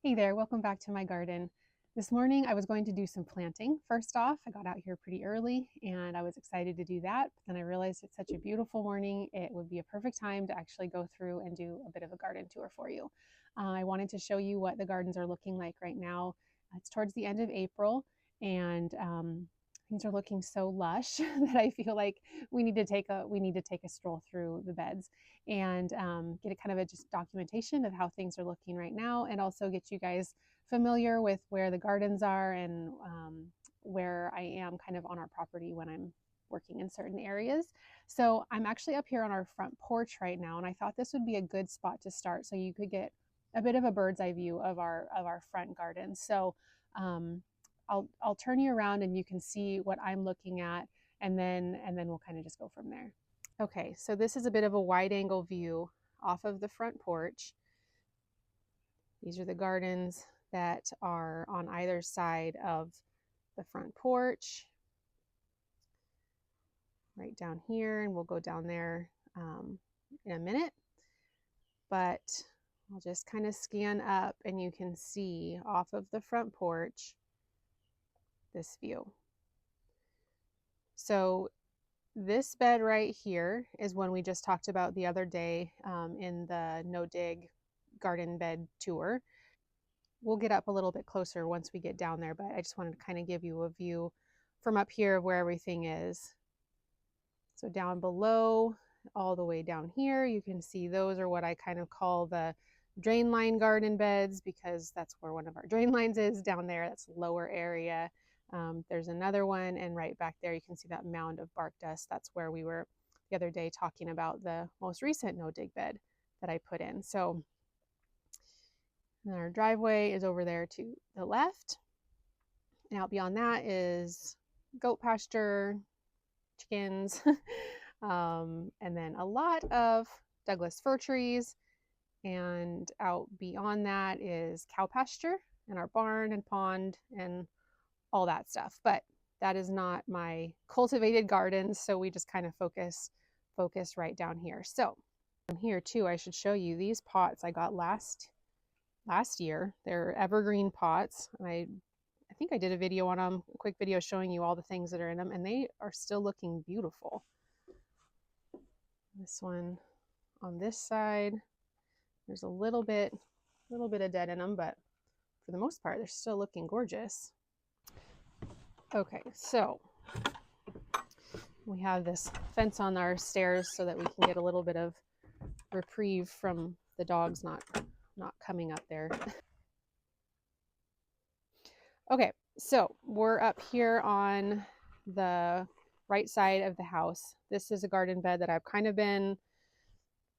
Hey there, welcome back to my garden. This morning I was going to do some planting. First off, I got out here pretty early and I was excited to do that, but then I realized it's such a beautiful morning, it would be a perfect time to actually go through and do a bit of a garden tour for you. I wanted to show you what the gardens are looking like right now. It's towards the end of April and things are looking so lush that I feel like we need to take a stroll through the beds and get a kind of a just documentation of how things are looking right now, and also get you guys familiar with where the gardens are and where I am kind of on our property when I'm working in certain areas. So I'm actually up here on our front porch right now, and I thought this would be a good spot to start so you could get a bit of a bird's eye view of our front garden. So I'll turn you around and you can see what I'm looking at, and then we'll kind of just go from there. Okay, so this is a bit of a wide angle view off of the front porch. These are the gardens that are on either side of the front porch. Right down here, and we'll go down there in a minute. But I'll just kind of scan up and you can see off of the front porch this view. So this bed right here is one we just talked about the other day in the no dig garden bed tour. We'll get up a little bit closer once we get down there, but I just wanted to kind of give you a view from up here of where everything is. So down below, all the way down here, you can see those are what I kind of call the drain line garden beds, because that's where one of our drain lines is down there. That's lower area. There's another one, and right back there you can see that mound of bark dust. That's where we were the other day talking about the most recent no dig bed that I put in. So our driveway is over there to the left, and out beyond that is goat pasture, chickens, and then a lot of Douglas fir trees, and out beyond that is cow pasture and our barn and pond and all that stuff. But that is not my cultivated gardens, so we just kind of focus right down here. So here too, I should show you these pots I got last year. They're evergreen pots. I think I did a video on them, a quick video showing you all the things that are in them, and they are still looking beautiful. This one on this side, there's a little bit of dead in them, but for the most part, they're still looking gorgeous. Okay, so we have this fence on our stairs so that we can get a little bit of reprieve from the dogs not coming up there. Okay, so we're up here on the right side of the house. This is a garden bed that I've kind of been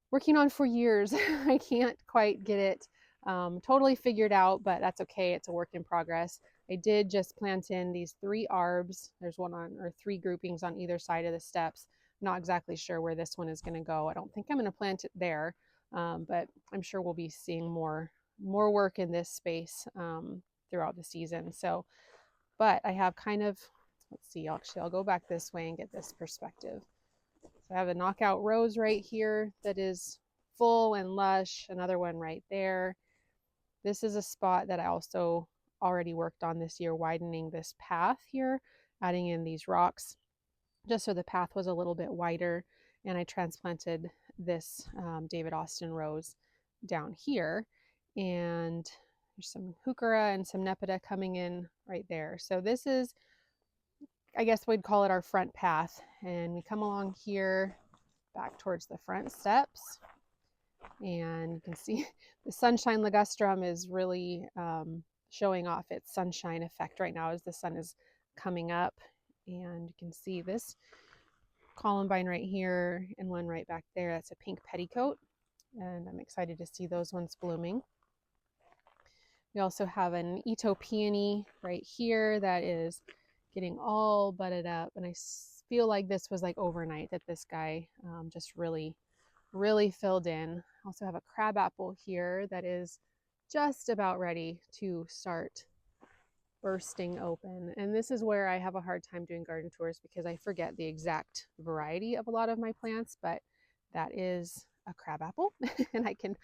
working on for years. I can't quite get it totally figured out, but that's okay. It's a work in progress. I did just plant in these 3 arbs. There's one on, or 3 groupings on either side of the steps. I'm not exactly sure where this one is going to go. I don't think I'm going to plant it there, but I'm sure we'll be seeing more work in this space throughout the season. So, but I have kind of, let's see, actually I'll go back this way and get this perspective. So I have a knockout rose right here that is full and lush, another one right there. This is a spot that I also already worked on this year, widening this path here, adding in these rocks just so the path was a little bit wider, and I transplanted this David Austin rose down here, and there's some heuchera and some nepeta coming in right there. So this is, I guess we'd call it our front path, and we come along here back towards the front steps, and you can see the sunshine ligustrum is really showing off its sunshine effect right now as the sun is coming up. And you can see this columbine right here and one right back there. That's a pink petticoat, and I'm excited to see those ones blooming. We also have an Ito peony right here that is getting all budded up, and I feel like this was like overnight that this guy just really filled in. I also have a crabapple here that is just about ready to start bursting open, and this is where I have a hard time doing garden tours because I forget the exact variety of a lot of my plants, but that is a crabapple and I can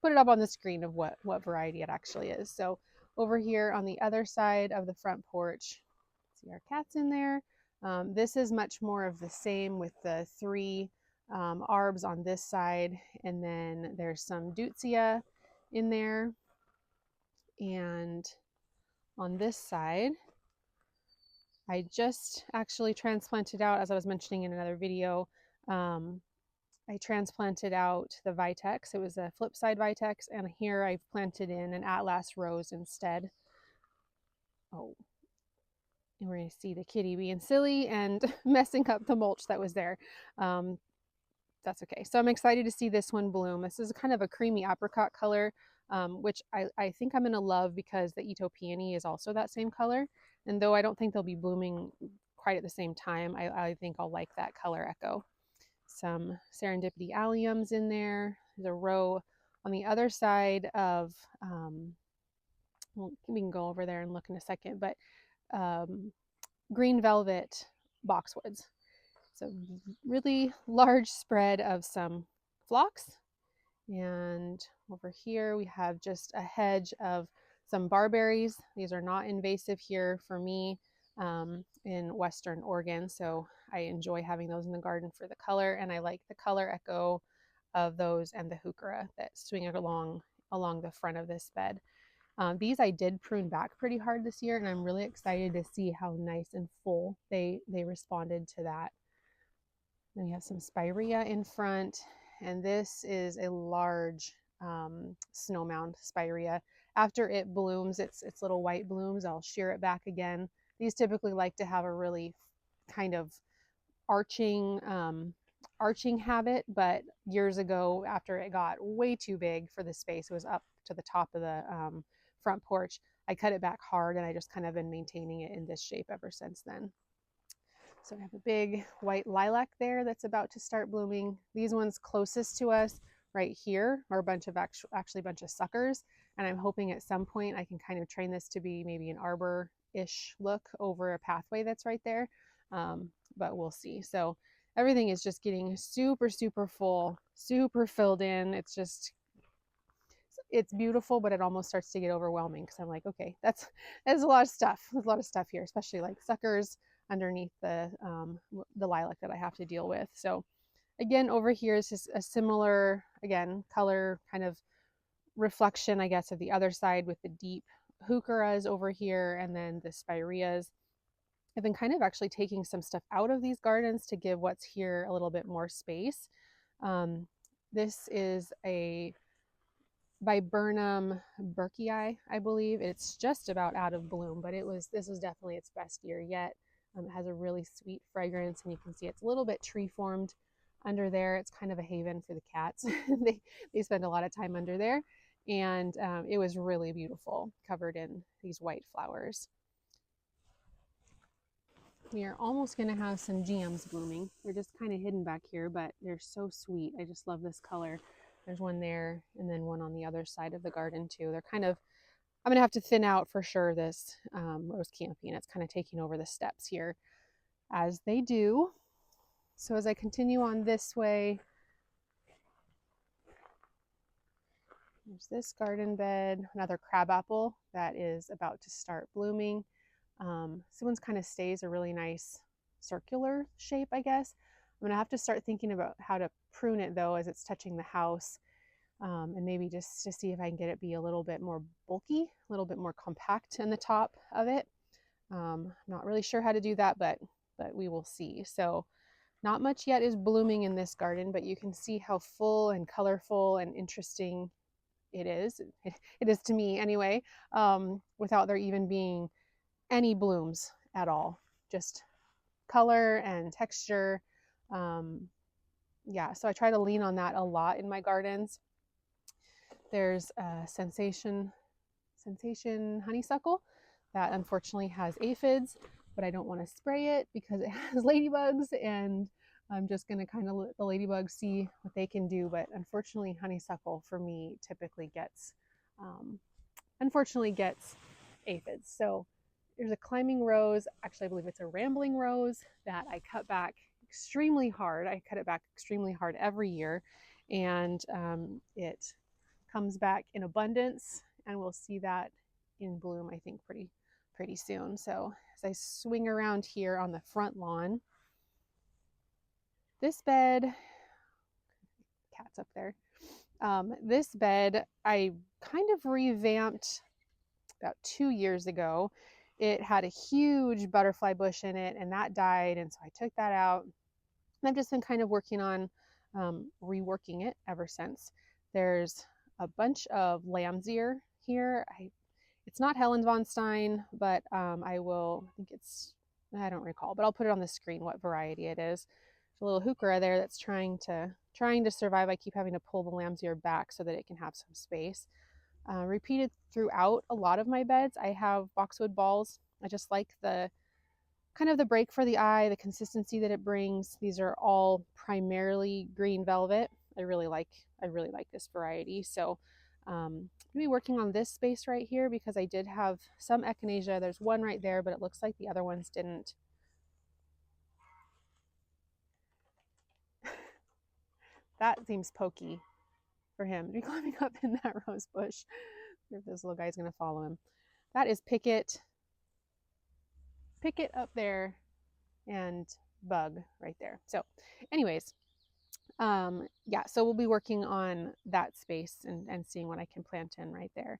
put it up on the screen of what variety it actually is. So over here on the other side of the front porch, see our cats in there. This is much more of the same with the 3 arbs on this side, and then there's some deutzia in there. And on this side, I just actually transplanted out, as I was mentioning in another video, I transplanted out the Vitex. It was a flipside Vitex, and here I've planted in an Atlas rose instead. Oh, and we're going to see the kitty being silly and messing up the mulch that was there. That's okay. So I'm excited to see this one bloom. This is kind of a creamy apricot color, which I think I'm going to love because the Ito peony is also that same color. And though I don't think they'll be blooming quite at the same time, I think I'll like that color echo. Some serendipity alliums in there. There's a row on the other side of, well, we can go over there and look in a second, but green velvet boxwoods. So really large spread of some phlox. And over here we have just a hedge of some barberries. These are not invasive here for me in Western Oregon, so I enjoy having those in the garden for the color, and I like the color echo of those and the heuchera that swing along the front of this bed. These I did prune back pretty hard this year, and I'm really excited to see how nice and full they responded to that. Then we have some spirea in front, and this is a large snow mound spirea. After it blooms, its little white blooms, I'll shear it back again. These typically like to have a really kind of arching habit, but years ago, after it got way too big for the space, it was up to the top of the front porch, I cut it back hard, and I just kind of been maintaining it in this shape ever since then. So I have a big white lilac there that's about to start blooming. These ones closest to us right here are a bunch of actually a bunch of suckers, and I'm hoping at some point I can kind of train this to be maybe an arbor-ish look over a pathway that's right there, but we'll see. So everything is just getting super full, super filled in. It's beautiful, but it almost starts to get overwhelming because I'm like, okay, that's a lot of stuff. There's a lot of stuff here, especially like suckers underneath the lilac that I have to deal with. So again, over here is just a similar, again, color kind of reflection, I guess, of the other side with the deep heucheras over here and then the spireas. I've been kind of actually taking some stuff out of these gardens to give what's here a little bit more space. This is a Viburnum burkii, I believe. It's just about out of bloom, but this was definitely its best year yet. It has a really sweet fragrance, and you can see it's a little bit tree formed under there. It's kind of a haven for the cats. they spend a lot of time under there, and it was really beautiful, covered in these white flowers. We are almost going to have some gems blooming. They're just kind of hidden back here, but they're so sweet. I just love this color. There's one there, and then one on the other side of the garden too. They're kind of, I'm gonna have to thin out for sure this rose canopy, and it's kind of taking over the steps here as they do. So as I continue on this way, there's this garden bed, another crabapple that is about to start blooming. This one kind of stays a really nice circular shape, I guess. I'm gonna have to start thinking about how to prune it though as it's touching the house, and maybe just to see if I can get it be a little bit more bulky, a little bit more compact in the top of it. Not really sure how to do that, but we will see. So not much yet is blooming in this garden, but you can see how full and colorful and interesting it is. It is to me anyway, without there even being any blooms at all, just color and texture. Yeah, so I try to lean on that a lot in my gardens. There's a sensation honeysuckle that unfortunately has aphids, but I don't want to spray it because it has ladybugs, and I'm just going to kind of let the ladybugs see what they can do. But unfortunately, honeysuckle for me typically gets aphids. So there's a climbing rose, actually I believe it's a rambling rose, that I cut back extremely hard. I cut it back extremely hard every year, and it comes back in abundance, and we'll see that in bloom, I think, pretty soon. So as I swing around here on the front lawn, this bed, cat's up there. This bed I kind of revamped about 2 years ago. It had a huge butterfly bush in it, and that died, and so I took that out. And I've just been kind of working on reworking it ever since. There's a bunch of lamb's ear here. It's not Helen von Stein, but I think I don't recall, but I'll put it on the screen what variety it is. There's a little heuchera there that's trying to survive. I keep having to pull the lamb's ear back so that it can have some space. Repeated throughout a lot of my beds, I have boxwood balls. I just like the kind of the break for the eye, the consistency that it brings. These are all primarily green velvet. I really like this variety. So I'm gonna be working on this space right here because I did have some echinacea. There's one right there, but it looks like the other ones didn't. That seems pokey for him to be climbing up in that rose bush. If this little guy's gonna follow him. That is Picket up there and Bug right there. So anyways, yeah, so we'll be working on that space and seeing what I can plant in right there.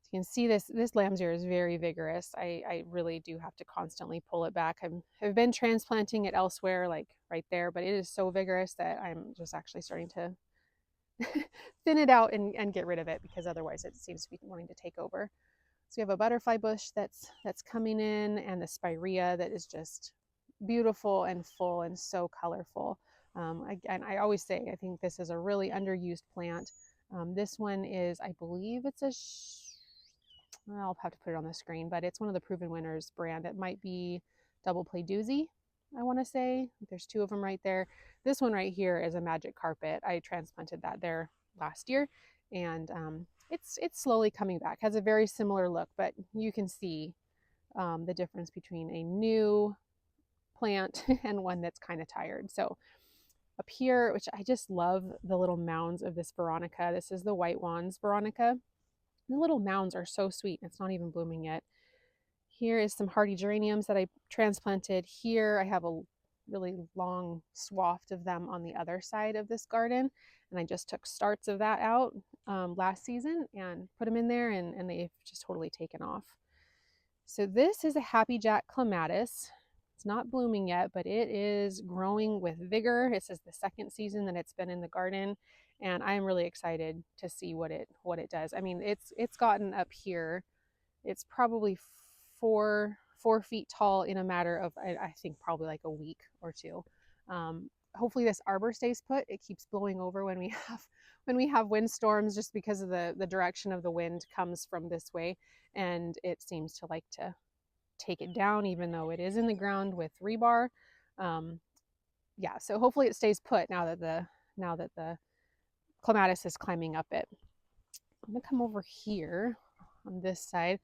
So you can see this lamb's ear is very vigorous. I really do have to constantly pull it back. I've been transplanting it elsewhere, like right there, but it is so vigorous that I'm just actually starting to thin it out and get rid of it because otherwise it seems to be wanting to take over. So we have a butterfly bush that's coming in, and the spirea that is just beautiful and full and so colorful. And I always say, I think this is a really underused plant. This one is, I believe it's I'll have to put it on the screen, but it's one of the Proven Winners brand. It might be Double Play Doozy, I want to say. There's 2 of them right there. This one right here is a Magic Carpet. I transplanted that there last year, and it's slowly coming back. Has a very similar look, but you can see the difference between a new plant and one that's kind of tired. So up here, which I just love the little mounds of this Veronica. This is the White Wands Veronica. The little mounds are so sweet. It's not even blooming yet. Here is some hardy geraniums that I transplanted here. I have a really long swath of them on the other side of this garden, and I just took starts of that out last season and put them in there, and they've just totally taken off. So this is a Happy Jack Clematis. It's not blooming yet, but it is growing with vigor. This is the 2nd season that it's been in the garden, and I am really excited to see what it does. I mean, it's gotten up here. It's probably 4 feet tall in a matter of, I think, probably like a week or 2. Hopefully this arbor stays put. It keeps blowing over when we have windstorms, just because of the direction of the wind comes from this way, and it seems to like to take it down even though it is in the ground with rebar. Yeah, so hopefully it stays put now that the clematis is climbing up it. I'm gonna come over here on this side.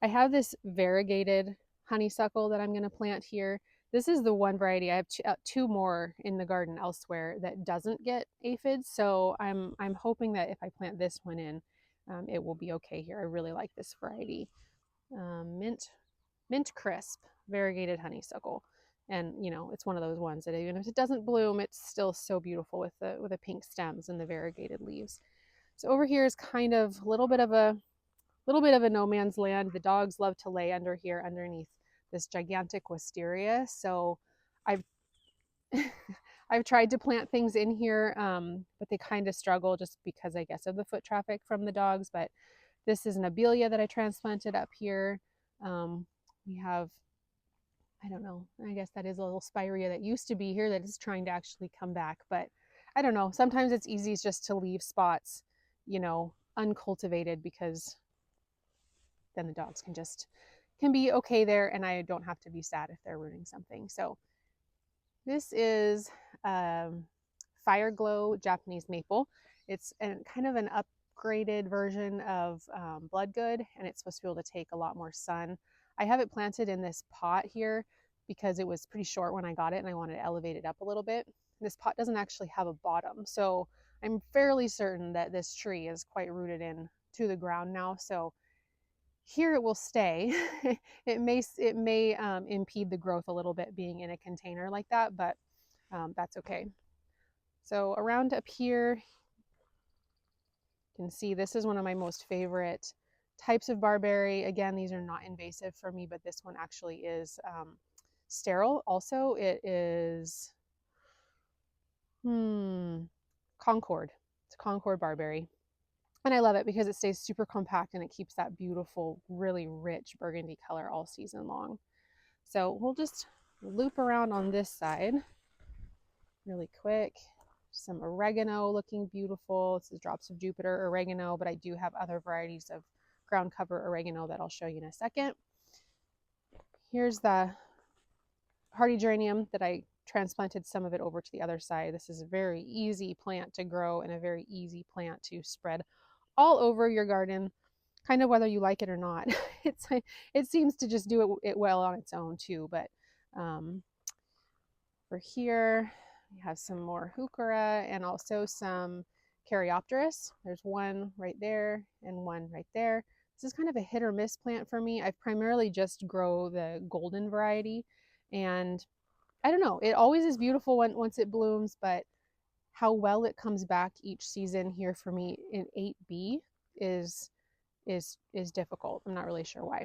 I have this variegated honeysuckle that I'm going to plant here. This is the one variety. I have 2 more in the garden elsewhere that doesn't get aphids, so I'm hoping that if I plant this one in, it will be okay here. I really like this variety. Mint Crisp variegated honeysuckle, and you know, it's one of those ones that even if it doesn't bloom, it's still so beautiful with the pink stems and the variegated leaves. So over here is kind of a little bit of a no man's land. The dogs love to lay under here underneath this gigantic wisteria. So I've I've tried to plant things in here, but they kind of struggle just because, I guess, of the foot traffic from the dogs. But this is an abelia that I transplanted up here. We have, I don't know, I guess that is a little spirea that used to be here that is trying to actually come back. But I don't know, sometimes it's easy just to leave spots, you know, uncultivated, because then the dogs can be okay there, and I don't have to be sad if they're ruining something. So this is Fire Glow Japanese Maple. It's kind of an upgraded version of Bloodgood, and it's supposed to be able to take a lot more sun. I have it planted in this pot here because it was pretty short when I got it, and I wanted to elevate it up a little bit. This pot doesn't actually have a bottom, so I'm fairly certain that this tree is quite rooted in to the ground now. So here it will stay. it may impede the growth a little bit being in a container like that, but that's okay. So around up here, you can see this is one of my most favorite types of barberry. Again, these are not invasive for me, but this one actually is sterile. Also, it is Concord. It's Concord barberry. And I love it because it stays super compact and it keeps that beautiful, really rich burgundy color all season long. So we'll just loop around on this side really quick. Some oregano looking beautiful. This is drops of Jupiter oregano, but I do have other varieties of ground cover oregano that I'll show you in a second. Here's the hardy geranium that I transplanted some of it over to the other side. This is a very easy plant to grow and a very easy plant to spread all over your garden, kind of whether you like it or not. It seems to just do it well on its own too. But for here, we have some more heuchera and also some caryopteris. There's one right there and one right there. This is kind of a hit or miss plant for me. I primarily just grow the golden variety, and I don't know, it always is beautiful once it blooms, but how well it comes back each season here for me in 8B is difficult. I'm not really sure why.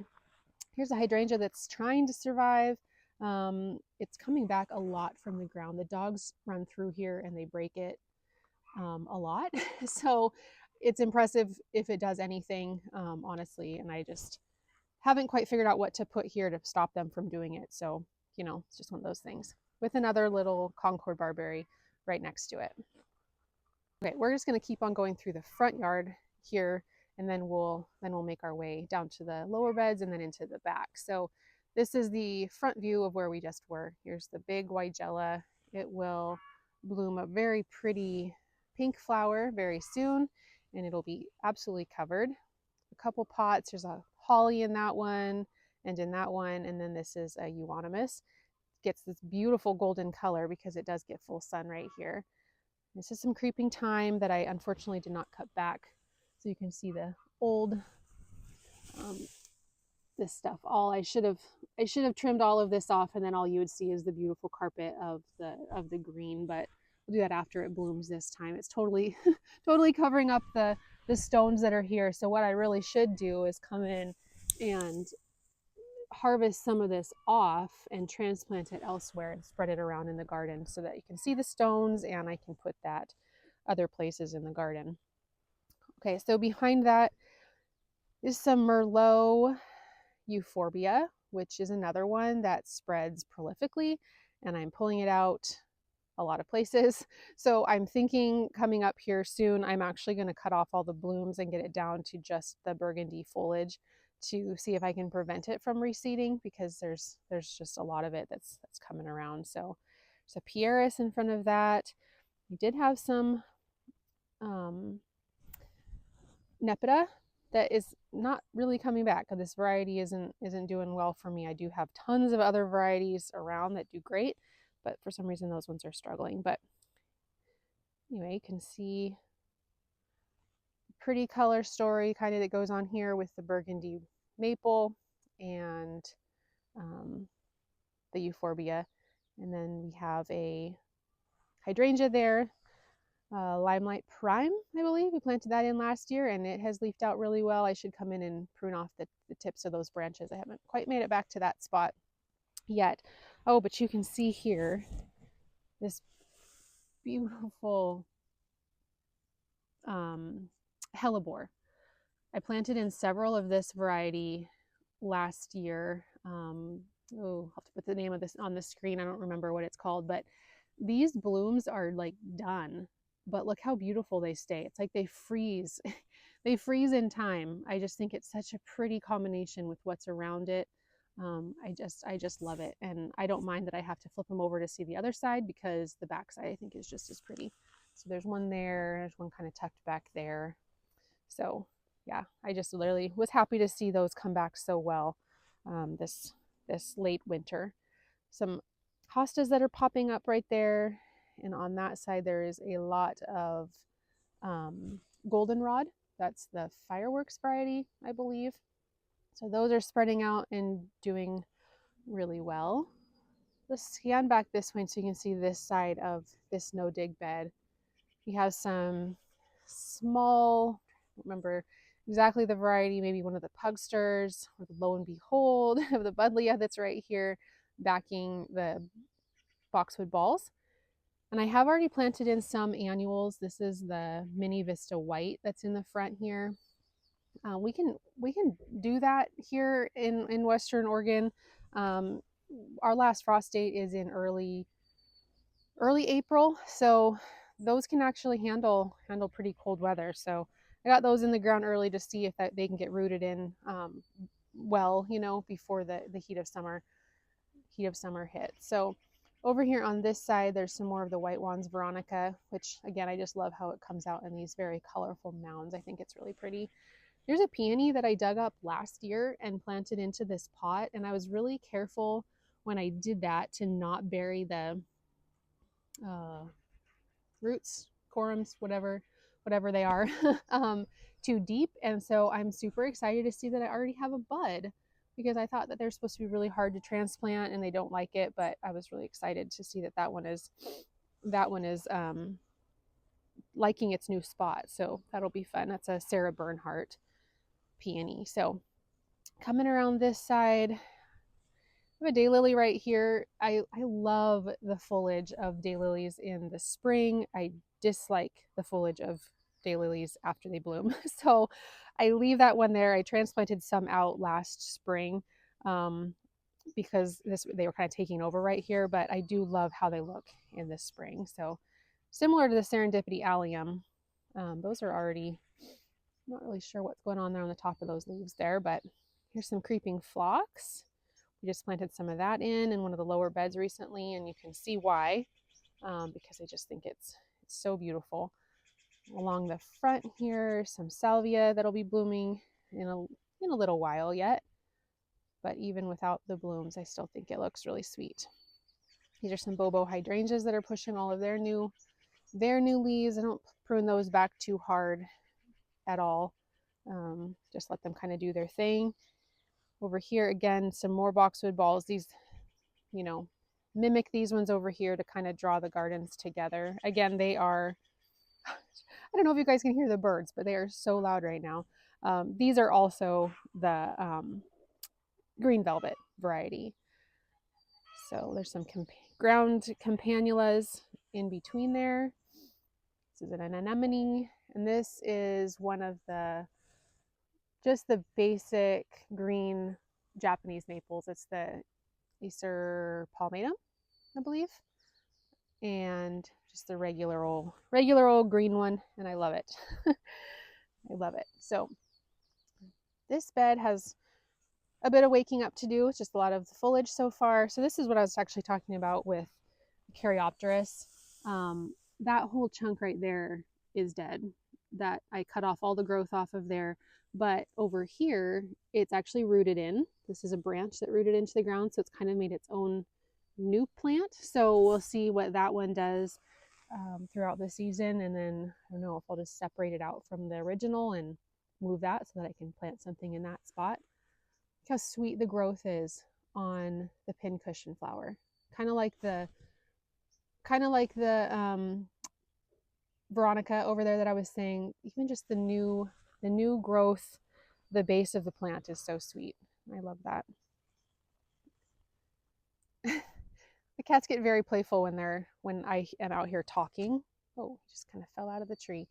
Here's a hydrangea that's trying to survive. It's coming back a lot from the ground. The dogs run through here and they break it a lot. So it's impressive if it does anything, honestly. And I just haven't quite figured out what to put here to stop them from doing it. So, you know, it's just one of those things with another little Concord barberry right next to it. Okay, we're just going to keep on going through the front yard here, and then we'll make our way down to the lower beds and then into the back. So this is the front view of where we just were. Here's the big Weigela. It will bloom a very pretty pink flower very soon, and it'll be absolutely covered. A couple pots. There's a holly in that one and in that one, and then this is a euonymus. Gets this beautiful golden color because it does get full sun right here. This is some creeping thyme that I unfortunately did not cut back, so you can see the old this stuff. I should have trimmed all of this off, and then all you would see is the beautiful carpet of the green. But we'll do that after it blooms this time. It's totally totally covering up the stones that are here. So what I really should do is come in and harvest some of this off and transplant it elsewhere and spread it around in the garden so that you can see the stones, and I can put that other places in the garden. Okay, so behind that is some Merlot euphorbia, which is another one that spreads prolifically, and I'm pulling it out a lot of places. So I'm thinking coming up here soon, I'm actually going to cut off all the blooms and get it down to just the burgundy foliage to see if I can prevent it from reseeding, because there's just a lot of it that's coming around. So there's a Pieris in front of that. We did have some Nepeta that is not really coming back. This variety isn't doing well for me. I do have tons of other varieties around that do great, but for some reason those ones are struggling. But anyway, you can see pretty color story kind of that goes on here with the burgundy maple and the euphorbia. And then we have a hydrangea there, Limelight Prime, I believe. We planted that in last year and it has leafed out really well. I should come in and prune off the tips of those branches. I haven't quite made it back to that spot yet. Oh, but you can see here this beautiful hellebore. I planted in several of this variety last year. I'll have to put the name of this on the screen. I don't remember what it's called, but these blooms are like done, but look how beautiful they stay. It's like they freeze. They freeze in time. I just think it's such a pretty combination with what's around it. I just love it. And I don't mind that I have to flip them over to see the other side, because the back side I think is just as pretty. So there's one there, there's one kind of tucked back there. So yeah, I just literally was happy to see those come back so well this late winter. Some hostas that are popping up right there, and on that side there is a lot of goldenrod. That's the fireworks variety, I believe. So those are spreading out and doing really well. Let's scan back this way so you can see this side of this no dig bed. We have some small, I don't remember exactly the variety, maybe one of the pugsters, or lo and behold, of the buddleia that's right here backing the boxwood balls. And I have already planted in some annuals. This is the Mini Vista White that's in the front here. We can do that here in Western Oregon. Our last frost date is in early April, so those can actually handle pretty cold weather. So I got those in the ground early to see if they can get rooted in well, before the heat of summer hits. So over here on this side, there's some more of the White Wands Veronica, which again, I just love how it comes out in these very colorful mounds. I think it's really pretty. There's a peony that I dug up last year and planted into this pot, and I was really careful when I did that to not bury the roots, corums, whatever they are, too deep. And so I'm super excited to see that I already have a bud, because I thought that they're supposed to be really hard to transplant and they don't like it, but I was really excited to see that one is liking its new spot. So that'll be fun. That's a Sarah Bernhardt peony. So coming around this side, I have a daylily right here. I love the foliage of daylilies in the spring. I dislike the foliage of daylilies after they bloom. So I leave that one there. I transplanted some out last spring because they were kind of taking over right here, but I do love how they look in the spring. So similar to the Serendipity Allium, those are already, I'm not really sure what's going on there on the top of those leaves there, but here's some creeping phlox. We just planted some of that in one of the lower beds recently, and you can see why, because I just think it's so beautiful. Along the front here, some salvia that'll be blooming in a little while yet, but even without the blooms, I still think it looks really sweet. These are some bobo hydrangeas that are pushing all of their new leaves. I don't prune those back too hard at all. Just let them kind of do their thing. Over here, again, some more boxwood balls. These, mimic these ones over here to kind of draw the gardens together. Again, they are, I don't know if you guys can hear the birds, but they are so loud right now. These are also the green velvet variety. So there's some ground campanulas in between there. This is an anemone, and this is one of just the basic green Japanese maples. It's the Acer palmatum, I believe, and just the regular old green one, and I love it. I love it. So this bed has a bit of waking up to do. It's just a lot of the foliage so far. So this is what I was actually talking about with Caryopteris. That whole chunk right there is dead. That I cut off all the growth off of there. But over here, it's actually rooted in. This is a branch that rooted into the ground, so it's kind of made its own new plant. So we'll see what that one does throughout the season. And then I don't know if I'll just separate it out from the original and move that so that I can plant something in that spot. Look how sweet the growth is on the pincushion flower. Kind of like the Veronica over there that I was saying. Even just the new growth, the base of the plant is so sweet. I love that. The cats get very playful when I am out here talking. Oh, just kind of fell out of the tree.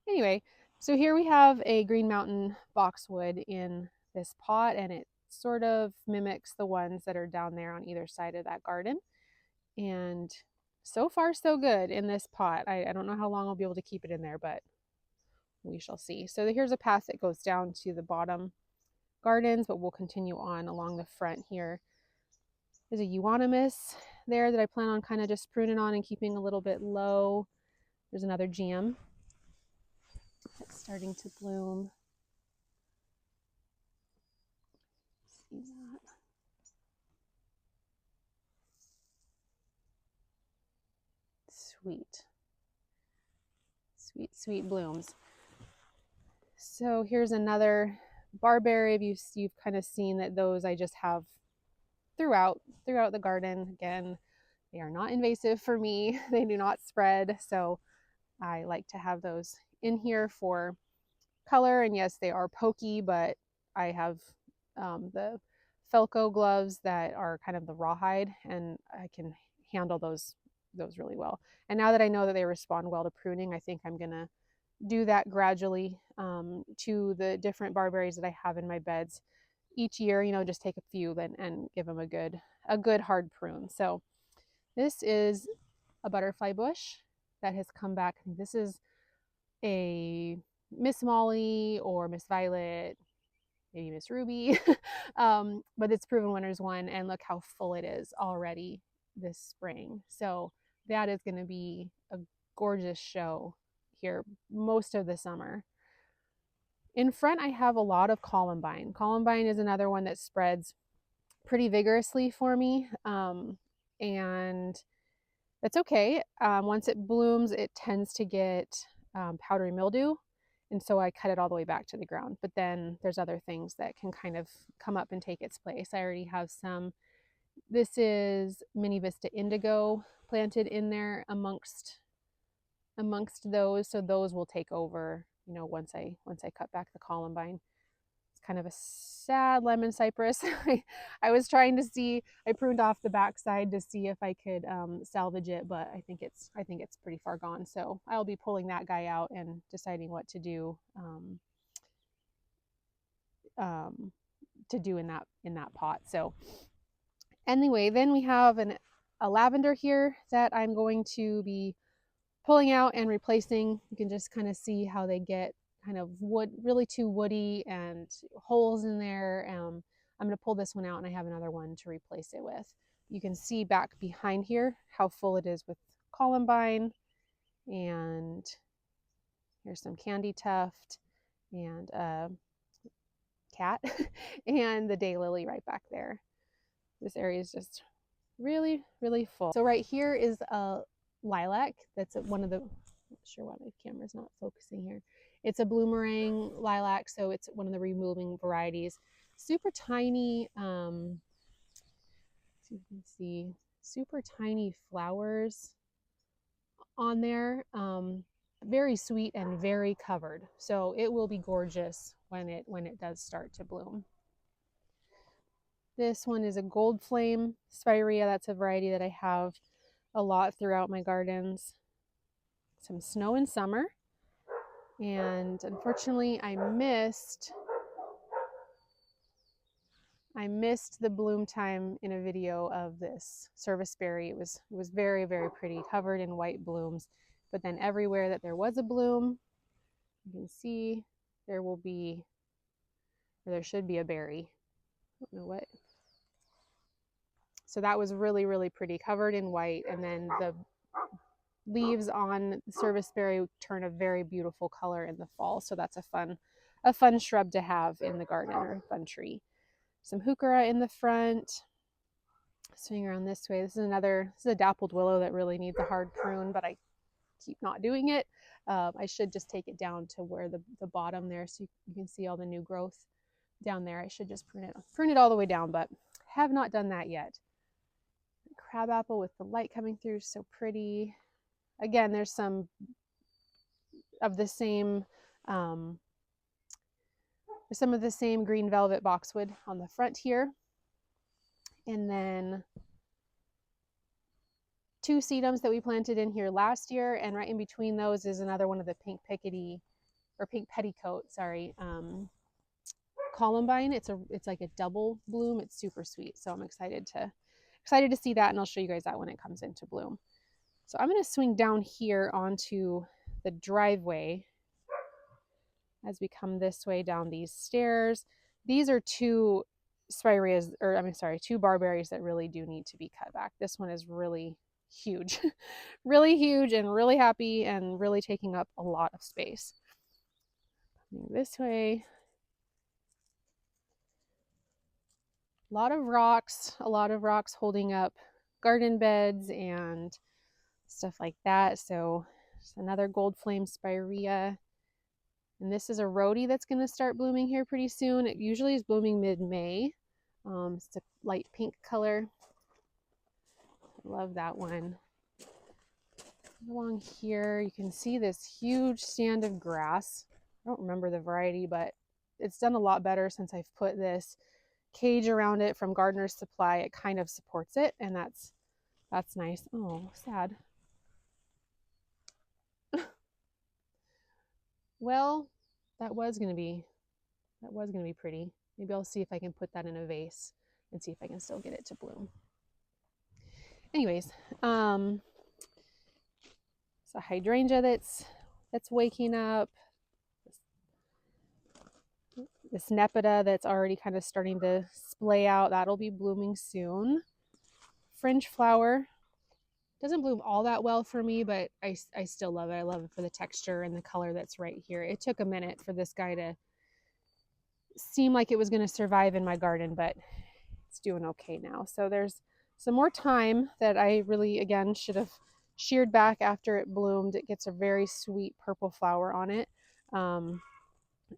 Anyway, so here we have a Green Mountain boxwood in this pot, and it sort of mimics the ones that are down there on either side of that garden. And so far, so good in this pot. I don't know how long I'll be able to keep it in there, but we shall see. So here's a path that goes down to the bottom gardens, but we'll continue on along the front here. There's a euonymus there that I plan on kind of just pruning on and keeping a little bit low. There's another gem that's starting to bloom. See that? sweet. Sweet, sweet blooms. So here's another barberry. You've kind of seen that those I just have throughout the garden. Again, they are not invasive for me. They do not spread. So I like to have those in here for color. And yes, they are pokey, but I have the Felco gloves that are kind of the rawhide, and I can handle those really well. And now that I know that they respond well to pruning, I think I'm gonna do that gradually to the different barberries that I have in my beds each year. You know, just take a few and give them a good hard prune. So this is a butterfly bush that has come back. This is a Miss Molly or Miss Violet, maybe Miss Ruby, but it's Proven Winners one, and look how full it is already this spring. So that is going to be a gorgeous show here most of the summer. In front, I have a lot of columbine. Columbine is another one that spreads pretty vigorously for me, and that's okay. Once it blooms, it tends to get powdery mildew, and so I cut it all the way back to the ground. But then there's other things that can kind of come up and take its place. I already have some. This is Mini Vista Indigo planted in there amongst those, so those will take over, you know, once I cut back the columbine. It's kind of a sad lemon cypress. I was trying to see, I pruned off the backside to see if I could salvage it, but I think it's pretty far gone. So I'll be pulling that guy out and deciding what to do in that pot. So anyway, then we have a lavender here that I'm going to be pulling out and replacing. You can just kind of see how they get kind of really too woody and holes in there. I'm going to pull this one out, and I have another one to replace it with. You can see back behind here how full it is with columbine, and here's some candy tuft and cat and the daylily right back there. This area is just really, really full. So right here is a lilac. That's one of the, I'm not sure why my camera's not focusing here. It's a bloomerang lilac, so it's one of the removing varieties. Super tiny, so you can see super tiny flowers on there. Very sweet and very covered. So it will be gorgeous when it does start to bloom. This one is a gold flame spirea. That's a variety that I have a lot throughout my gardens. Some snow in summer, and unfortunately I missed the bloom time in a video of this serviceberry. It was very, very pretty, covered in white blooms, but then everywhere that there was a bloom, you can see there should be a berry. I don't know what. So that was really, really pretty, covered in white, and then the leaves on serviceberry turn a very beautiful color in the fall. So that's a fun shrub to have in the garden, or a fun tree. Some heuchera in the front. Swing around this way. This is a dappled willow that really needs a hard prune, but I keep not doing it. I should just take it down to where the bottom there, so you can see all the new growth down there. I should just prune it all the way down, but have not done that yet. Crabapple with the light coming through, so pretty. Again, there's some of the same green velvet boxwood on the front here. And then 2 sedums that we planted in here last year, and right in between those is another one of the pink petticoat, columbine. It's like a double bloom. It's super sweet. So I'm excited to see that, and I'll show you guys that when it comes into bloom. So I'm going to swing down here onto the driveway as we come this way down these stairs. These are 2 barberries that really do need to be cut back. This one is really huge, really huge, and really happy, and really taking up a lot of space. Coming this way. A lot of rocks holding up garden beds and stuff like that. So just another gold flame spirea. And this is a rhodie that's going to start blooming here pretty soon. It usually is blooming mid-May. It's a light pink color. Love that one. Along here, you can see this huge stand of grass. I don't remember the variety, but it's done a lot better since I've put this cage around it from Gardener's Supply. It kind of supports it, and that's nice. Oh, sad. Well, that was gonna be pretty. Maybe I'll see if I can put that in a vase and see if I can still get it to bloom. Anyways, it's a hydrangea that's waking up. This nepeta that's already kind of starting to splay out, that'll be blooming soon. Fringe flower doesn't bloom all that well for me, but I still love it. I love it for the texture and the color that's right here. It took a minute for this guy to seem like it was going to survive in my garden, but it's doing okay now. So there's some more thyme that I really, again, should have sheared back after it bloomed. It gets a very sweet purple flower on it.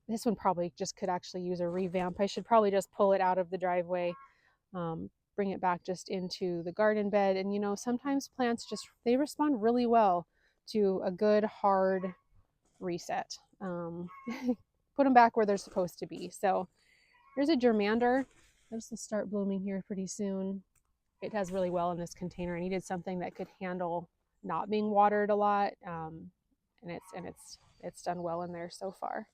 This one probably just could actually use a revamp. I should probably just pull it out of the driveway, bring it back just into the garden bed. And you know, sometimes plants they respond really well to a good hard reset. Put them back where they're supposed to be. So here's a germander. This will start blooming here pretty soon. It does really well in this container. I needed something that could handle not being watered a lot, and it's done well in there so far.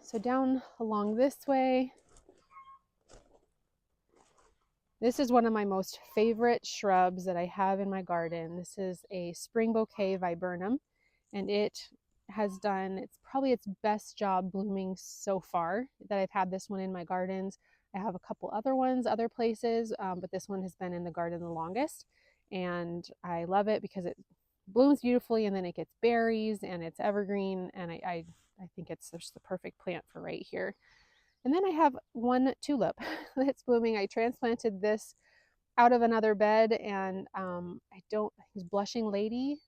So down along this way, this is one of my most favorite shrubs that I have in my garden. This is a spring bouquet viburnum, and it has done, it's probably its best job blooming so far that I've had this one in my gardens. I have a couple other ones other places, but this one has been in the garden the longest, and I love it because it blooms beautifully, and then it gets berries, and it's evergreen, and I think it's just the perfect plant for right here. And then I have one tulip that's blooming. I transplanted this out of another bed, and it's Blushing Lady,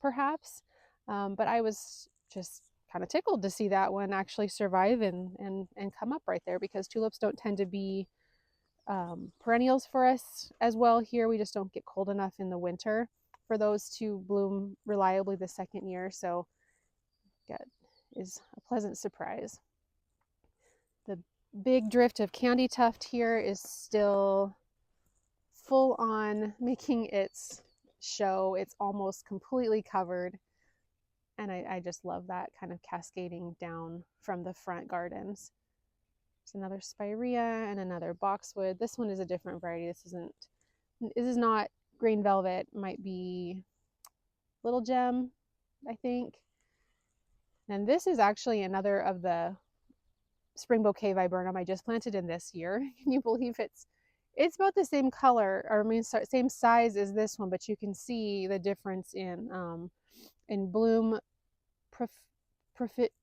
perhaps, but I was just kind of tickled to see that one actually survive and come up right there, because tulips don't tend to be perennials for us as well here. We just don't get cold enough in the winter for those to bloom reliably the second year. So that is a pleasant surprise. The big drift of candy tuft here is still full on making its show. It's almost completely covered, and I just love that kind of cascading down from the front gardens. There's another spirea and another boxwood. This one is a different variety. This is not green velvet. It might be Little Gem, I think. And this is actually another of the spring bouquet viburnum I just planted in this year. Can you believe it's about the same color, or I mean, same size as this one, but you can see the difference in bloom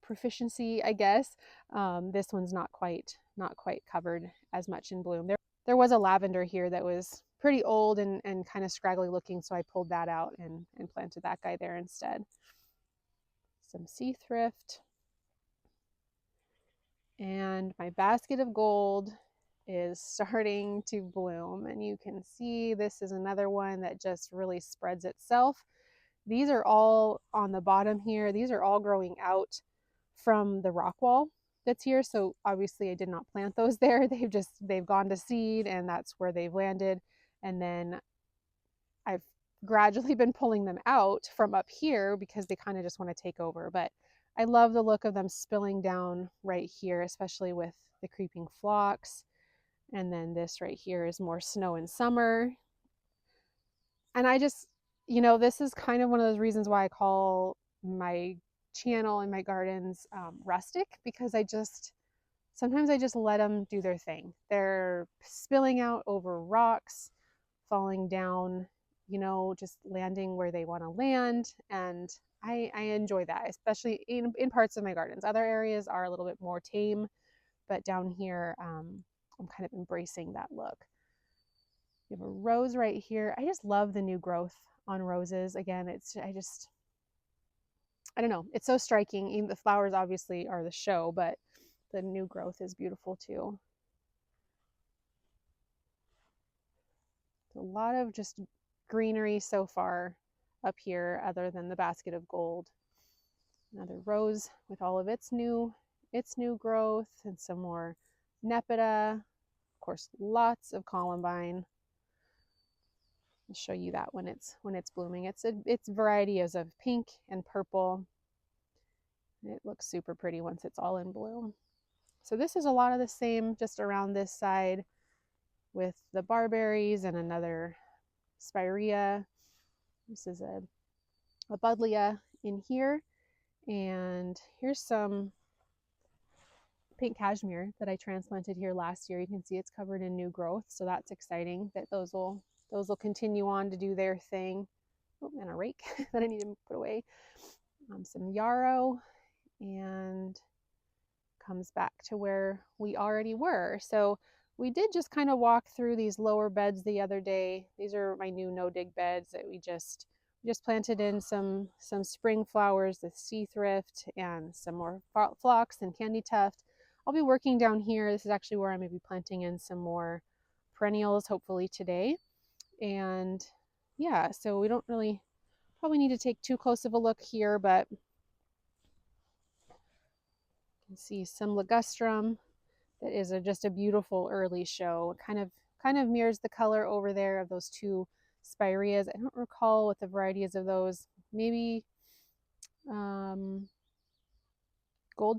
proficiency, I guess. This one's not quite covered as much in bloom. There was a lavender here that was pretty old and kind of scraggly looking, so I pulled that out and planted that guy there instead. Some sea thrift. And my basket of gold is starting to bloom, and you can see this is another one that just really spreads itself. These are all on the bottom here. These are all growing out from the rock wall that's here. So obviously I did not plant those there. They've gone to seed, and that's where they've landed. And then I've gradually been pulling them out from up here because they kind of just want to take over. But I love the look of them spilling down right here, especially with the creeping phlox. And then this right here is more snow in summer. And I just, you know, this is kind of one of those reasons why I call my channel and my gardens rustic, because sometimes I just let them do their thing. They're spilling out over rocks, falling down, you know, just landing where they want to land. And I enjoy that, especially in parts of my gardens. Other areas are a little bit more tame, but down here, I'm kind of embracing that look. We have a rose right here. I just love the new growth on roses. Again, I don't know, it's so striking. Even the flowers obviously are the show, but the new growth is beautiful too. A lot of just greenery so far up here other than the basket of gold. Another rose with all of its new growth, and some more nepeta. Of course, lots of columbine. I'll show you that when it's blooming. It's varieties of pink and purple. It looks super pretty once it's all in bloom. So this is a lot of the same just around this side with the barberries and another spirea. This is a buddleia in here. And here's some pink cashmere that I transplanted here last year. You can see it's covered in new growth, so that's exciting that those will continue on to do their thing. Oh, and a rake that I need to put away. Some yarrow, and comes back to where we already were. So we did just kind of walk through these lower beds the other day. These are my new no-dig beds that we just planted in some spring flowers, the sea thrift, and some more phlox and candy tuft. I'll be working down here. This is actually where I'm going to be planting in some more perennials, hopefully today. And yeah, so we don't really probably need to take too close of a look here, but you can see some ligustrum that is just a beautiful early show. It kind of mirrors the color over there of those two spireas. I don't recall what the varieties of those. Maybe gold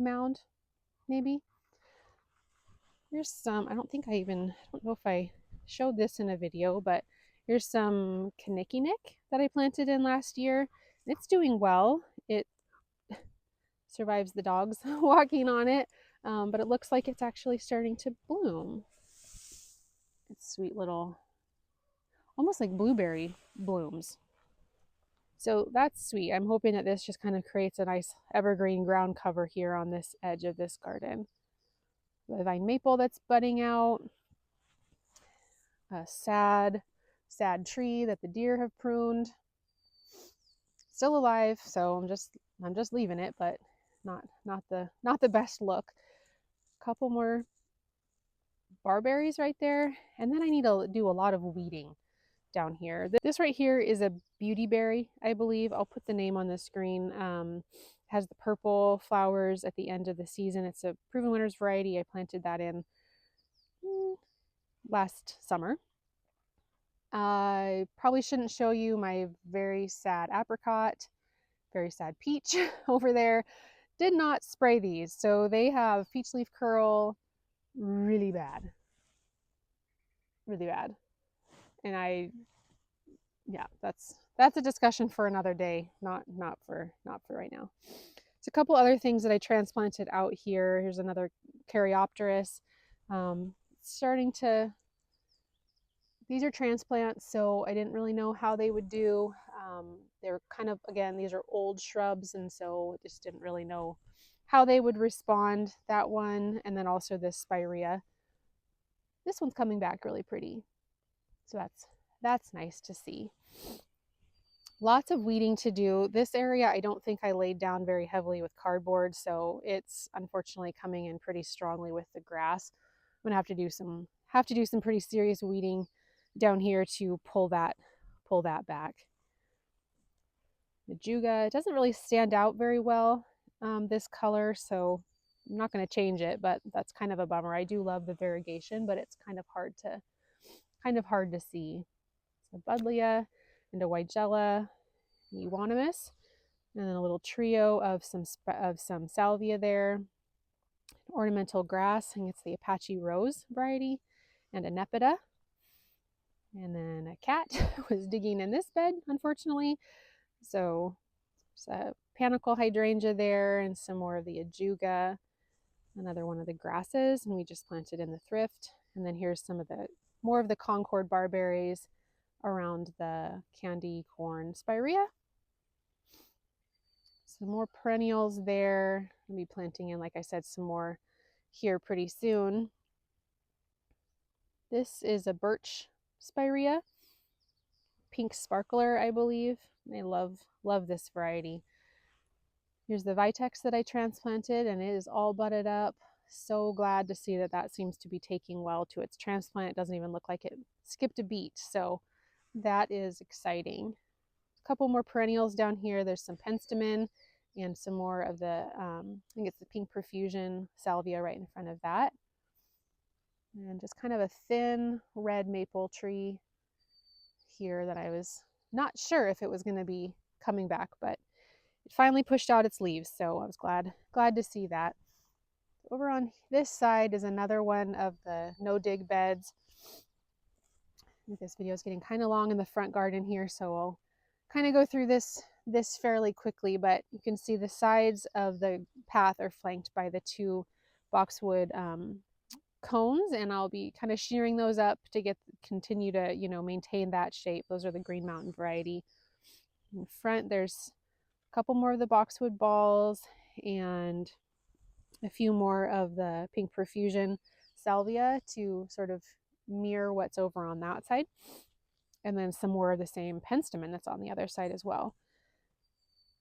mound, maybe. Here's some, I don't know if I showed this in a video, but here's some kinnikinnick that I planted in last year. It's doing well. It survives the dogs walking on it, but it looks like it's actually starting to bloom. It's sweet little, almost like blueberry blooms. So that's sweet. I'm hoping that this just kind of creates a nice evergreen ground cover here on this edge of this garden. The vine maple that's budding out. A sad tree that the deer have pruned. Still alive, so I'm just leaving it, but not the best look. A couple more barberries right there, and then I need to do a lot of weeding down here. This right here is a beautyberry, I believe. I'll put the name on the screen. Has the purple flowers at the end of the season. It's a Proven Winners variety. I planted that in last summer. I probably shouldn't show you my very sad apricot, very sad peach over there. Did not spray these, so they have peach leaf curl really bad. And yeah, that's a discussion for another day, not for right now. So a couple other things that I transplanted out here. Here's another Caryopteris. These are transplants, so I didn't really know how they would do. They're kind of, again, these are old shrubs, and so just didn't really know how they would respond. That one, and then also this spirea. This one's coming back really pretty, so that's nice to see. Lots of weeding to do. This area, I don't think I laid down very heavily with cardboard, so it's unfortunately coming in pretty strongly with the grass. I'm gonna have to do some pretty serious weeding down here to pull that back. The Juga, it doesn't really stand out very well, this color, so I'm not going to change it, but that's kind of a bummer. I do love the variegation, but it's kind of hard to see. So buddleia and a Weigela euonymus, and then a little trio of some salvia there. Ornamental grass, I think it's the Apache Rose variety, and a nepeta. And then a cat was digging in this bed, unfortunately. So there's a panicle hydrangea there, and some more of the ajuga, another one of the grasses, and we just planted in the thrift. And then here's some of the more of the Concord barberries around the candy corn spirea. Some more perennials there. I'll be planting in, like I said, some more here pretty soon. This is a birch spirea, pink sparkler, I believe. I love this variety. Here's the vitex that I transplanted, and it is all budded up. So glad to see that that seems to be taking well to its transplant. It doesn't even look like it skipped a beat, so that is exciting. A couple more perennials down here. There's some penstemon and some more of the, I think it's the pink profusion salvia right in front of that. And just kind of a thin red maple tree here that I was not sure if it was going to be coming back, but it finally pushed out its leaves, so I was glad to see that. Over on this side is another one of the no-dig beds. This video is getting kind of long in the front garden here, so I'll kind of go through this fairly quickly, but you can see the sides of the path are flanked by the two boxwood cones, and I'll be kind of shearing those up to continue to, you know, maintain that shape. Those are the Green Mountain variety. In front, there's a couple more of the boxwood balls and a few more of the pink profusion salvia to sort of mirror what's over on that side. And then some more of the same penstemon that's on the other side as well.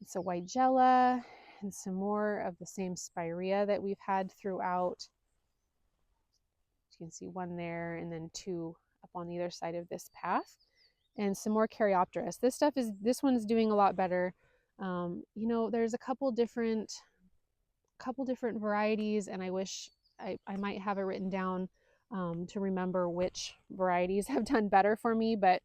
It's a Weigela and some more of the same spirea that we've had throughout. You can see one there and then two up on the other side of this path. And some more Caryopteris. This one's doing a lot better. You know, there's a couple different varieties, and I wish I might have it written down to remember which varieties have done better for me. But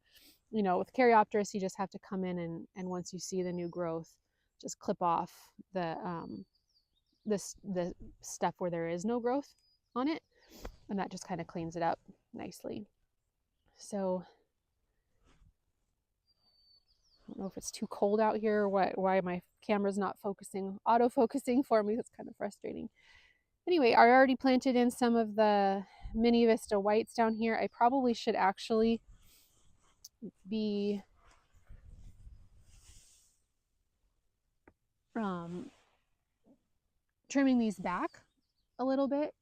you know, with Caryopteris, you just have to come in and once you see the new growth, just clip off the stuff where there is no growth on it, and that just kind of cleans it up nicely. So I don't know if it's too cold out here or why my camera's not auto-focusing for me. That's kind of frustrating. Anyway, I already planted in some of the Mini Vista whites down here. I probably should actually be trimming these back a little bit,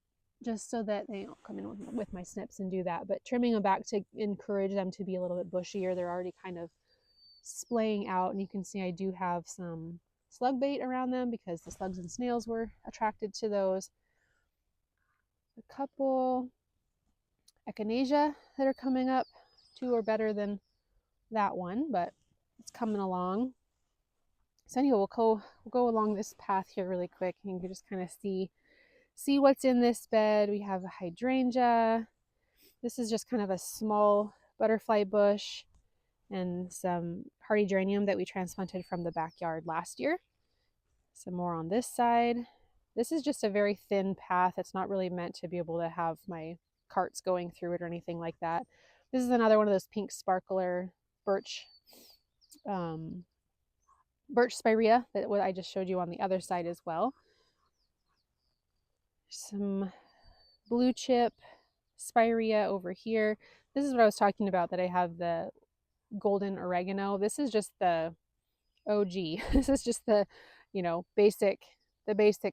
just so that they don't come in with my snips and do that, but trimming them back to encourage them to be a little bit bushier. They're already kind of splaying out, and you can see I do have some slug bait around them because the slugs and snails were attracted to those. A couple echinacea that are coming up. Two are better than that one, but it's coming along. So anyway, we'll go along this path here really quick, and you can just kind of see what's in this bed. We have a hydrangea. This is just kind of a small butterfly bush and some hardy geranium that we transplanted from the backyard last year. Some more on this side. This is just a very thin path. It's not really meant to be able to have my carts going through it or anything like that. This is another one of those pink sparkler birch spirea that I just showed you on the other side as well. Some blue chip spirea over here. This is what I was talking about, that I have the golden oregano. This is just the OG. This is just the, you know, basic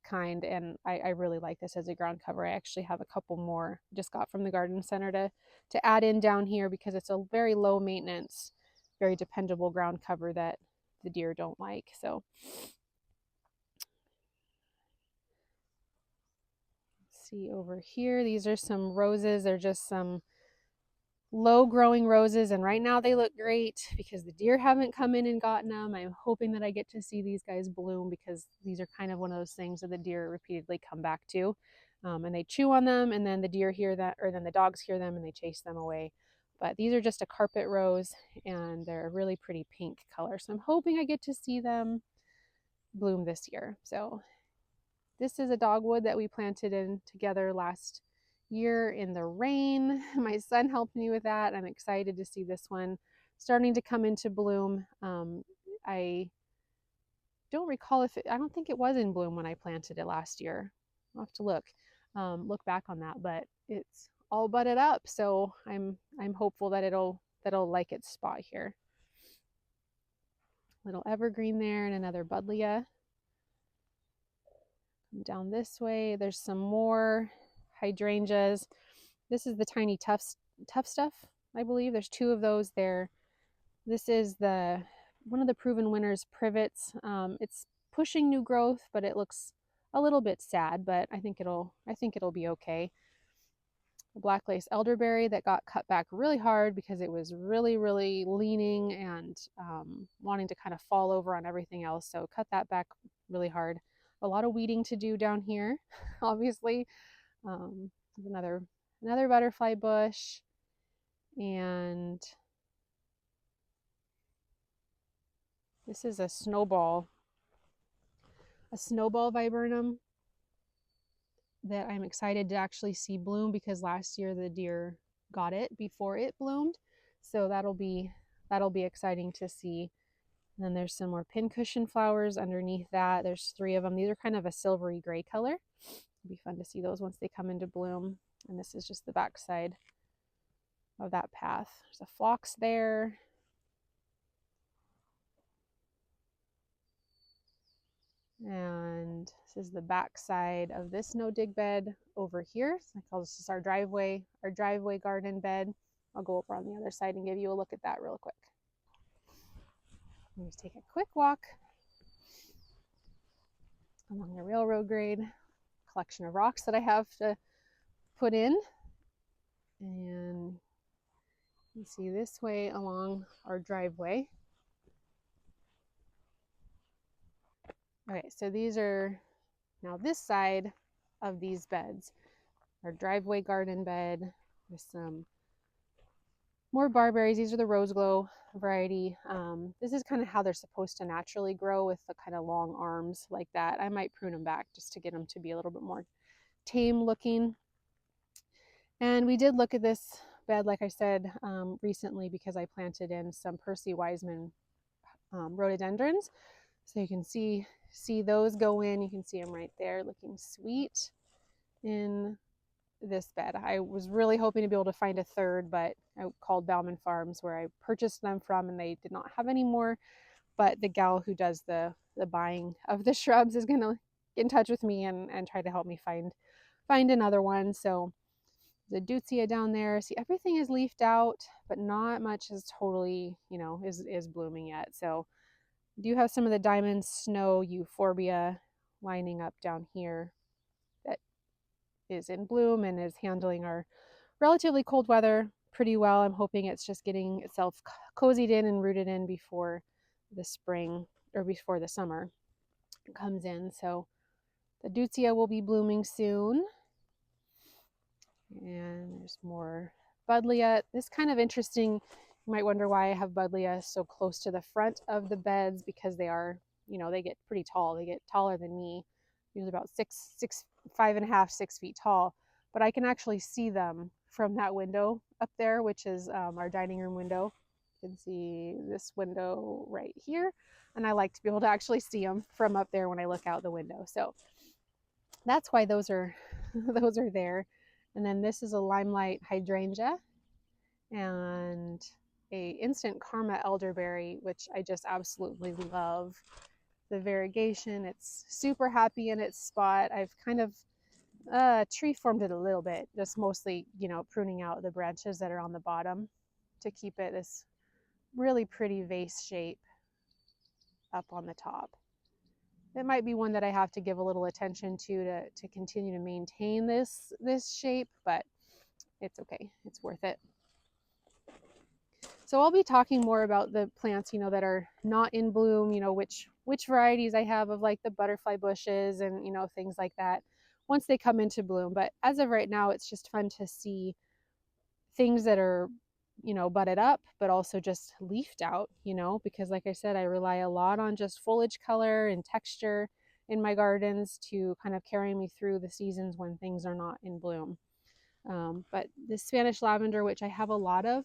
kind, and I really like this as a ground cover. I actually have a couple more just got from the garden center to add in down here because it's a very low maintenance, very dependable ground cover that the deer don't like. So let's see over here. These are some roses. They're just some low growing roses, and right now they look great because the deer haven't come in and gotten them. I'm hoping that I get to see these guys bloom because these are kind of one of those things that the deer repeatedly come back to, and they chew on them, and then the deer hear that, or then the dogs hear them and they chase them away. But these are just a carpet rose, and they're a really pretty pink color, so I'm hoping I get to see them bloom this year. So this is a dogwood that we planted in together last year in the rain. My son helped me with that. I'm excited to see this one starting to come into bloom. I don't recall I don't think it was in bloom when I planted it last year. I'll have to look back on that, but it's all budded up, so I'm hopeful that it'll like its spot here. Little evergreen there and another buddleia. Come down this way, there's some more hydrangeas. This is the tiny tough stuff I believe. There's 2 of those there. This is one of the Proven Winners privets. It's pushing new growth, but it looks a little bit sad, but I think it'll be okay. The black lace elderberry that got cut back really hard because it was really, really leaning and wanting to kind of fall over on everything else. So cut that back really hard. A lot of weeding to do down here, obviously. Another butterfly bush, and this is a snowball viburnum that I'm excited to actually see bloom because last year the deer got it before it bloomed. So that'll be exciting to see. And then there's some more pincushion flowers underneath that. There's 3 of them. These are kind of a silvery gray color. It'll be fun to see those once they come into bloom. And this is just the back side of that path. There's a phlox there. And this is the back side of this no dig bed over here. So I call this our driveway garden bed. I'll go over on the other side and give you a look at that real quick. Let me just take a quick walk along the railroad grade, collection of rocks that I have to put in. And you see this way along our driveway. Okay, so these are now this side of these beds. Our driveway garden bed with some more barberries. These are the rose glow variety. This is kind of how they're supposed to naturally grow, with the kind of long arms like that. I might prune them back just to get them to be a little bit more tame looking. And we did look at this bed, like I said, recently because I planted in some Percy Wiseman rhododendrons. So you can see those go in. You can see them right there looking sweet in this bed. I was really hoping to be able to find a third, but I called Bauman Farms where I purchased them from, and they did not have any more. But the gal who does the buying of the shrubs is gonna get in touch with me and try to help me find another one. So the deutzia down there, see, everything is leafed out, but not much is totally, is blooming yet. So I do have some of the diamond snow euphorbia lining up down here that is in bloom and is handling our relatively cold weather pretty well. I'm hoping it's just getting itself cozied in and rooted in before the spring or before the summer comes in. So the deutzia will be blooming soon. And there's more buddleia. This is kind of interesting. You might wonder why I have buddleia so close to the front of the beds, because they are, they get pretty tall. They get taller than me, usually about 5.5, 6 feet tall. But I can actually see them from that window up there, which is our dining room window. You can see this window right here. And I like to be able to actually see them from up there when I look out the window. So that's why those are there. And then this is a limelight hydrangea and a instant karma elderberry, which I just absolutely love. The variegation, it's super happy in its spot. I've kind of tree formed it a little bit, just mostly, pruning out the branches that are on the bottom to keep it this really pretty vase shape up on the top. It might be one that I have to give a little attention to continue to maintain this shape, but it's okay. It's worth it. So I'll be talking more about the plants, that are not in bloom, which varieties I have of like the butterfly bushes and, things like that once they come into bloom. But as of right now, it's just fun to see things that are, budded up, but also just leafed out, because like I said, I rely a lot on just foliage color and texture in my gardens to kind of carry me through the seasons when things are not in bloom. But this Spanish lavender, which I have a lot of,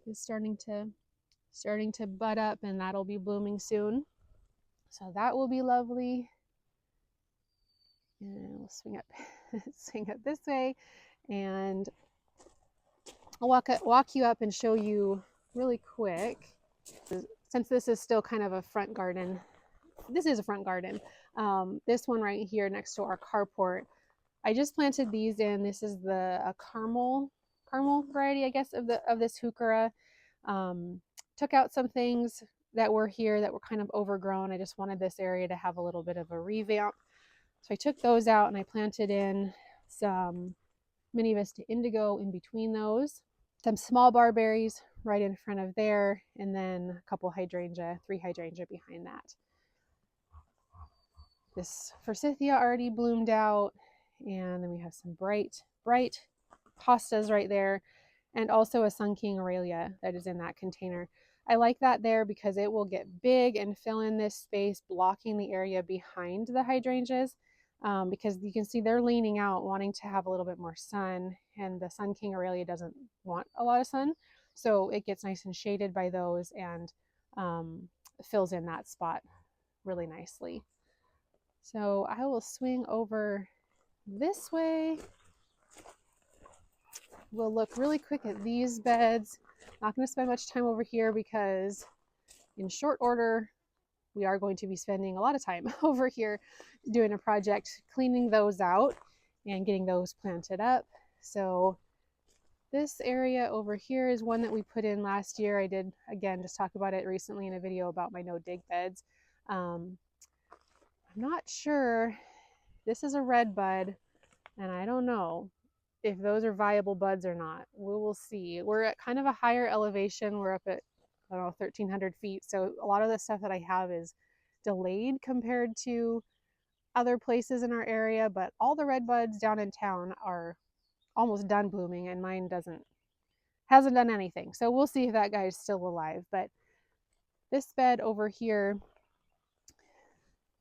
is starting to bud up, and that'll be blooming soon. So that will be lovely. And we'll swing up this way, and I'll walk you up and show you really quick. Since this is still kind of a front garden, this is a front garden. This one right here next to our carport, I just planted these in. This is a caramel caramel variety, I guess, of this heuchera. Took out some things that were here that were kind of overgrown. I just wanted this area to have a little bit of a revamp. So I took those out and I planted in some Mini Vista Indigo in between those, some small barberries right in front of there, and then a couple hydrangea, 3 hydrangea behind that. This forsythia already bloomed out, and then we have some bright hostas right there, and also a Sun King Aurelia that is in that container. I like that there because it will get big and fill in this space, blocking the area behind the hydrangeas, because you can see they're leaning out, wanting to have a little bit more sun, and the Sun King Aurelia doesn't want a lot of sun, so it gets nice and shaded by those, and fills in that spot really nicely. So I will swing over this way. We'll look really quick at these beds. Not going to spend much time over here because in short order, we are going to be spending a lot of time over here doing a project, cleaning those out and getting those planted up. So this area over here is one that we put in last year. I did, again, just talk about it recently in a video about my no dig beds. I'm not sure. This is a red bud, and I don't know if those are viable buds or not. We will see. We're at kind of a higher elevation. We're up at, I don't know, 1,300 feet. So a lot of the stuff that I have is delayed compared to other places in our area, but all the red buds down in town are almost done blooming, and mine hasn't done anything. So we'll see if that guy is still alive. But this bed over here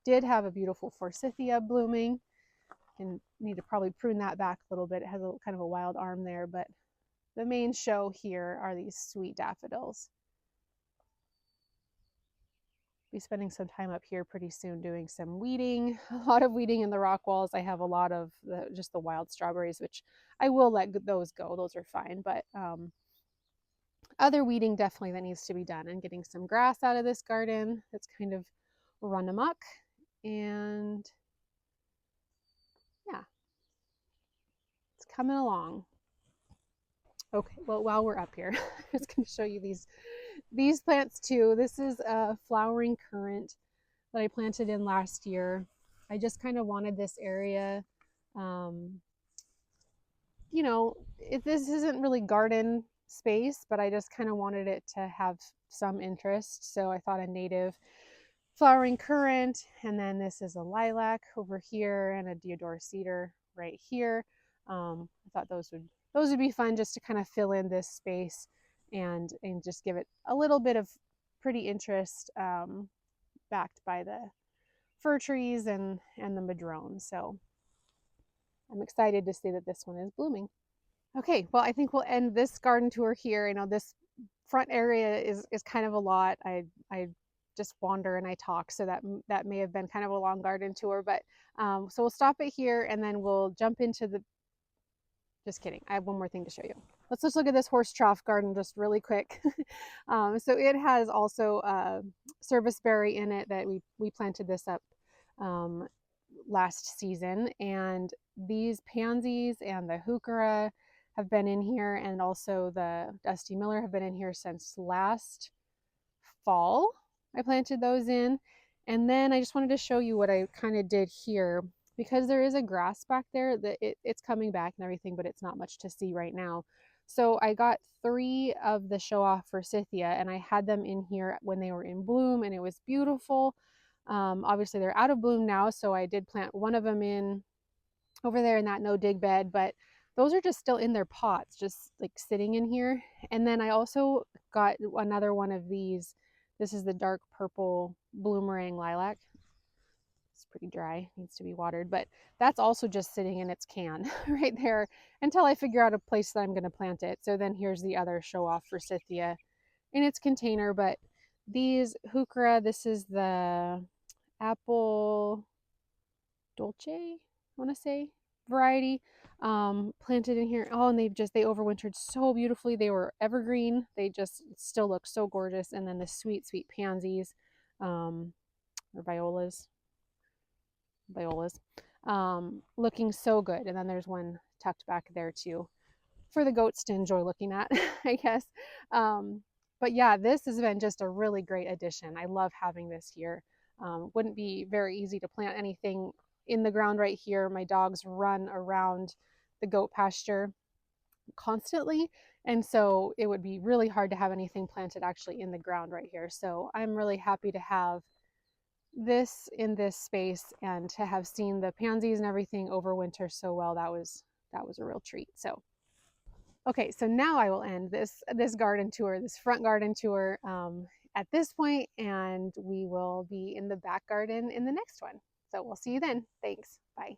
did have a beautiful forsythia blooming, and need to probably prune that back a little bit. It has a kind of a wild arm there, but the main show here are these sweet daffodils. Be spending some time up here pretty soon doing some weeding, a lot of weeding in the rock walls. I have a lot of just the wild strawberries, which I will let those go. Those are fine, but other weeding definitely that needs to be done, and getting some grass out of this garden that's kind of run amok. And yeah, it's coming along. Okay, well, while we're up here, I'm just going to show you these plants too. This is a flowering currant that I planted in last year. I just kind of wanted this area, you know, this isn't really garden space, but I just kind of wanted it to have some interest. So I thought a native flowering currant, and then this is a lilac over here, and a deodar cedar right here. I thought those would be fun just to kind of fill in this space and just give it a little bit of pretty interest, backed by the fir trees and the madrone. So I'm excited to see that this one is blooming. Okay, well, I think we'll end this garden tour here. You know, this front area is kind of a lot. I just wander and I talk, so that may have been kind of a long garden tour, but so we'll stop it here, and then we'll jump into the, just kidding, I have one more thing to show you. Let's just look at this horse trough garden just really quick. So it has also serviceberry in it that we planted this up last season, and these pansies and the heuchera have been in here, and also the Dusty Miller have been in here since last fall. I planted those in, and then I just wanted to show you what I kind of did here, because there is a grass back there that it's coming back and everything, but it's not much to see right now. So I got 3 of the show off forsythia, and I had them in here when they were in bloom, and it was beautiful. Obviously they're out of bloom now, so I did plant one of them in over there in that no dig bed, but those are just still in their pots, just like sitting in here. And then I also got another one of these. This is the dark purple bloomerang lilac. It's pretty dry, needs to be watered, but that's also just sitting in its can right there until I figure out a place that I'm going to plant it. So then here's the other show off forsythia in its container. But these heuchera, this is the apple dolce, I want to say, variety, planted in here. Oh, and they overwintered so beautifully. They were evergreen. They just still look so gorgeous. And then the sweet pansies, or violas, looking so good. And then there's one tucked back there too. for the goats to enjoy looking at, I guess. But yeah, this has been just a really great addition. I love having this here. Wouldn't be very easy to plant anything in the ground right here. My dogs run around the goat pasture constantly, and so it would be really hard to have anything planted actually in the ground right here. So I'm really happy to have this in this space and to have seen the pansies and everything over winter so well. That was a real treat. So okay, so now I will end this garden tour, this front garden tour, at this point, and we will be in the back garden in the next one. So we'll see you then. Thanks. Bye.